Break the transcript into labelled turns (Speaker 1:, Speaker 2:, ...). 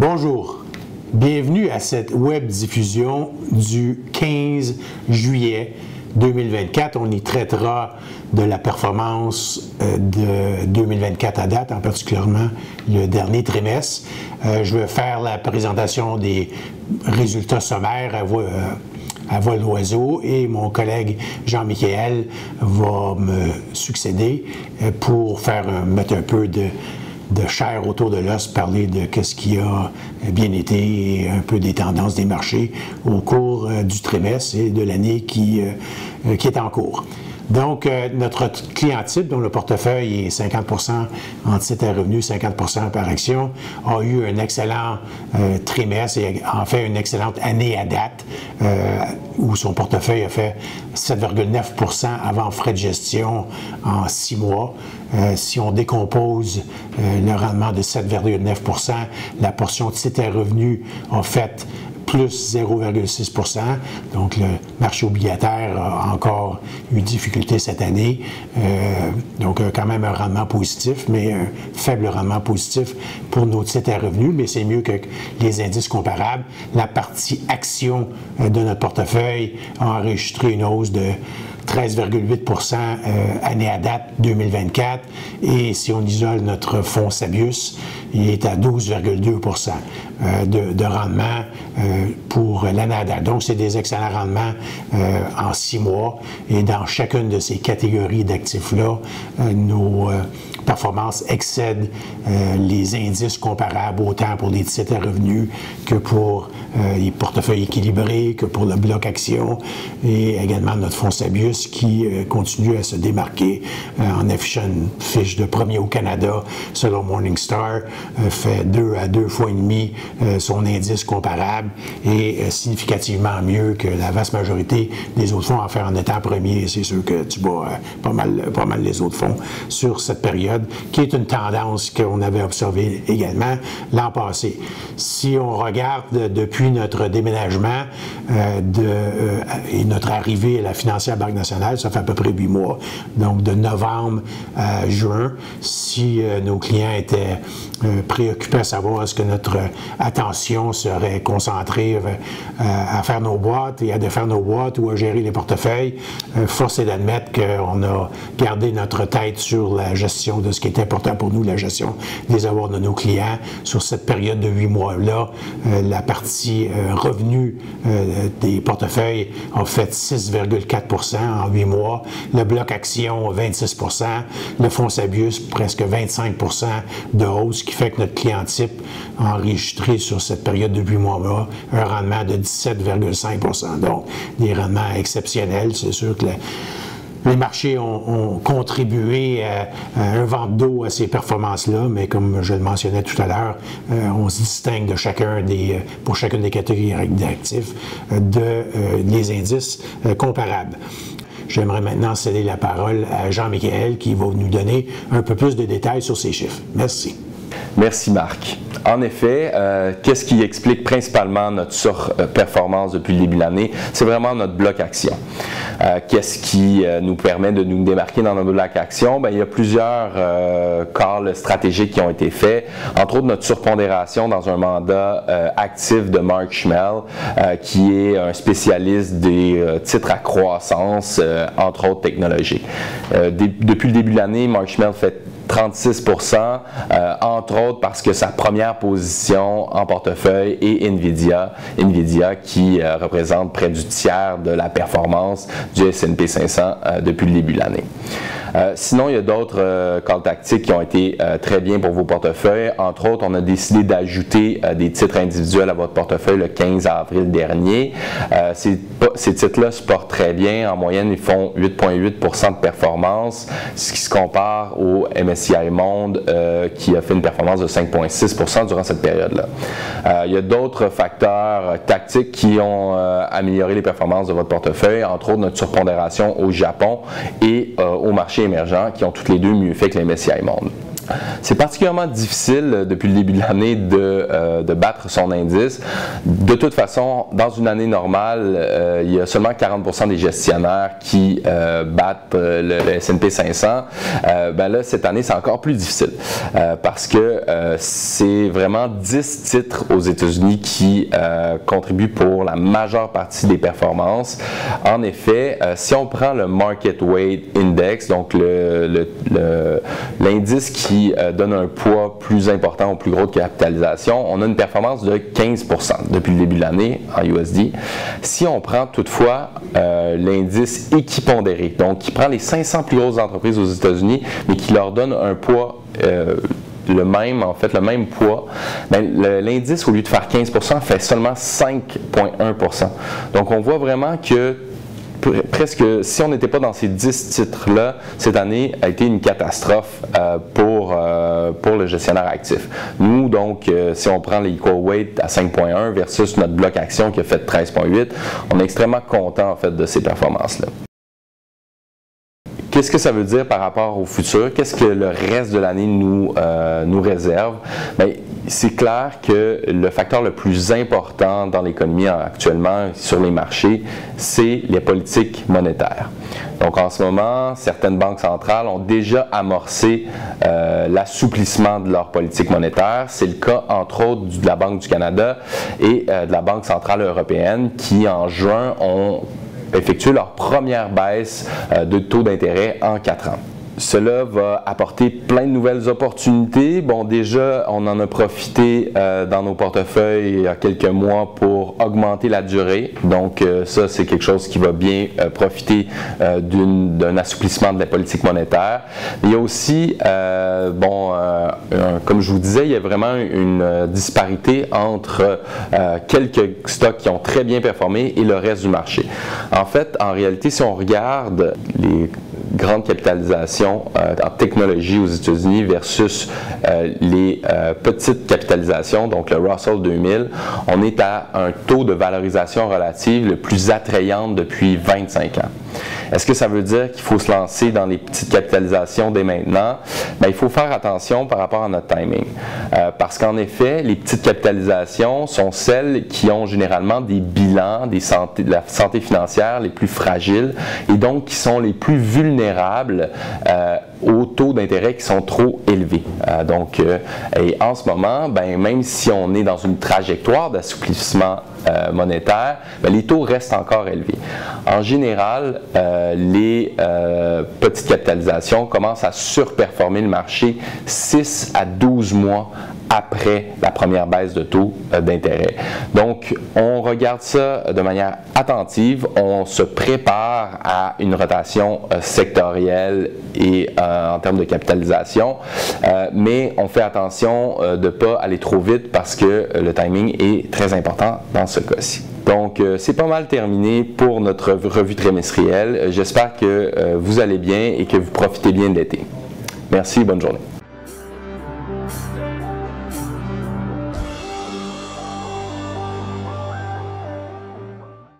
Speaker 1: Bonjour, bienvenue à cette web diffusion du 15 juillet 2024. On y traitera de la performance de 2024 à date, en particulièrement le dernier trimestre. Je vais faire la présentation des résultats sommaires à vol d'oiseau et mon collègue Jean-Michel va me succéder pour mettre un peu de chair autour de l'os, parler de ce qui a bien été et un peu des tendances des marchés au cours du trimestre et de l'année qui est en cours. Donc, notre client type, dont le portefeuille est 50% en titres à revenus, 50% par action, a eu un excellent trimestre et en fait une excellente année à date où son portefeuille a fait 7,9% avant frais de gestion en 6 mois. Si on décompose le rendement de 7,9%, la portion titres à revenus a fait plus 0,6%. Donc, le marché obligataire a encore eu difficulté cette année. Donc, quand même un rendement positif, mais un faible rendement positif pour nos titres à revenus, mais c'est mieux que les indices comparables. La partie action de notre portefeuille a enregistré une hausse de 13,8% année à date 2024. Et si on isole notre fonds Sabius, il est à 12,2% de rendement pour l'année à date. Donc, c'est des excellents rendements en 6 mois. Et dans chacune de ces catégories d'actifs-là, nos performances excèdent les indices comparables, autant pour les titres à revenus que pour les portefeuilles équilibrés, que pour le bloc action et également notre fonds Sabius qui continue à se démarquer en affichant une fiche de premier au Canada selon Morningstar, fait 2 à 2,5 fois son indice comparable et significativement mieux que la vaste majorité des autres fonds en faire en étant premier. C'est sûr que tu bats pas mal les autres fonds sur cette période, qui est une tendance qu'on avait observée également l'an passé. Si on regarde depuis notre déménagement et notre arrivée à la financière Banque nationale, ça fait à peu près 8 mois, donc de novembre à juin, si nos clients étaient préoccupés à savoir est-ce que notre attention serait concentrée à faire nos boîtes et à défaire nos boîtes ou à gérer les portefeuilles, force est d'admettre qu'on a gardé notre tête sur la gestion de ce qui est important pour nous, la gestion des avoirs de nos clients. Sur cette période de 8 mois-là, la partie revenus des portefeuilles a fait 6,4% en 8 mois. Le bloc action, 26%. Le fonds Sabius, presque 25% de hausse, ce qui fait que notre client type a enregistré sur cette période de 8 mois-là un rendement de 17,5%. Donc, des rendements exceptionnels. C'est sûr que les marchés ont contribué à un vent d'eau à ces performances-là, mais comme je le mentionnais tout à l'heure, on se distingue de pour chacune des catégories d'actifs des indices comparables. J'aimerais maintenant céder la parole à Jean-Michel qui va nous donner un peu plus de détails sur ces chiffres. Merci.
Speaker 2: Merci Marc. En effet, qu'est-ce qui explique principalement notre surperformance depuis le début de l'année? C'est vraiment notre bloc action. Qu'est-ce qui nous permet de nous démarquer dans notre bloc action? Bien, il y a plusieurs calls stratégiques qui ont été faits, entre autres notre surpondération dans un mandat actif de Mark Schmel, qui est un spécialiste des titres à croissance, entre autres technologiques. Depuis le début de l'année, Mark Schmel fait 36%, entre autres parce que sa première position en portefeuille est Nvidia qui représente près du tiers de la performance du S&P 500 depuis le début de l'année. Sinon, il y a d'autres calls tactiques qui ont été très bien pour vos portefeuilles. Entre autres, on a décidé d'ajouter des titres individuels à votre portefeuille le 15 avril dernier. Ces titres-là se portent très bien. En moyenne, ils font 8,8% de performance, ce qui se compare au MSCI Monde qui a fait une performance de 5,6% durant cette période-là. Il y a d'autres facteurs tactiques qui ont amélioré les performances de votre portefeuille, entre autres notre surpondération au Japon et au marché émergents qui ont toutes les deux mieux fait que les MSCI Monde. C'est particulièrement difficile depuis le début de l'année de battre son indice. De toute façon, dans une année normale, il y a seulement 40% des gestionnaires qui battent le S&P 500. Ben là, cette année, c'est encore plus difficile parce que c'est vraiment 10 titres aux États-Unis qui contribuent pour la majeure partie des performances. En effet, si on prend le Market Weight Index, donc l'indice qui donne un poids plus important aux plus grosses capitalisations, on a une performance de 15% depuis le début de l'année en USD. Si on prend toutefois l'indice équipondéré, donc qui prend les 500 plus grosses entreprises aux États-Unis, mais qui leur donne un poids le même poids, l'indice, au lieu de faire 15%, fait seulement 5,1%. Donc on voit vraiment que presque, si on n'était pas dans ces 10 titres-là, cette année a été une catastrophe pour le gestionnaire actif. Nous, donc, si on prend l'Equal Weight à 5,1 versus notre bloc action qui a fait 13,8, on est extrêmement content en fait de ces performances-là. Qu'est-ce que ça veut dire par rapport au futur? Qu'est-ce que le reste de l'année nous réserve? Bien, c'est clair que le facteur le plus important dans l'économie actuellement sur les marchés, c'est les politiques monétaires. Donc en ce moment, certaines banques centrales ont déjà amorcé l'assouplissement de leur politique monétaire. C'est le cas entre autres de la Banque du Canada et de la Banque centrale européenne qui en juin ont effectué leur première baisse de taux d'intérêt en 4 ans. Cela va apporter plein de nouvelles opportunités. Bon, déjà, on en a profité dans nos portefeuilles il y a quelques mois pour augmenter la durée. Donc, ça, c'est quelque chose qui va bien profiter d'un assouplissement de la politique monétaire. Il y a aussi, comme je vous disais, il y a vraiment une disparité entre quelques stocks qui ont très bien performé et le reste du marché. En fait, en réalité, si on regarde les grandes capitalisations en technologie aux États-Unis versus les petites capitalisations, donc le Russell 2000, on est à un taux de valorisation relative le plus attrayant depuis 25 ans. Est-ce que ça veut dire qu'il faut se lancer dans les petites capitalisations dès maintenant? Bien, il faut faire attention par rapport à notre timing. Parce qu'en effet, les petites capitalisations sont celles qui ont généralement des bilans de la santé financière les plus fragiles et donc qui sont les plus vulnérables aux taux d'intérêt qui sont trop élevés. Et en ce moment, ben, même si on est dans une trajectoire d'assouplissement monétaire, ben, les taux restent encore élevés. En général, les petites capitalisations commencent à surperformer le marché 6 à 12 mois après la première baisse de taux d'intérêt. Donc, on regarde ça de manière attentive, on se prépare à une rotation sectorielle et en termes de capitalisation, mais on fait attention de ne pas aller trop vite parce que le timing est très important dans ce cas-ci. Donc, c'est pas mal terminé pour notre revue trimestrielle. J'espère que vous allez bien et que vous profitez bien de l'été. Merci, bonne journée.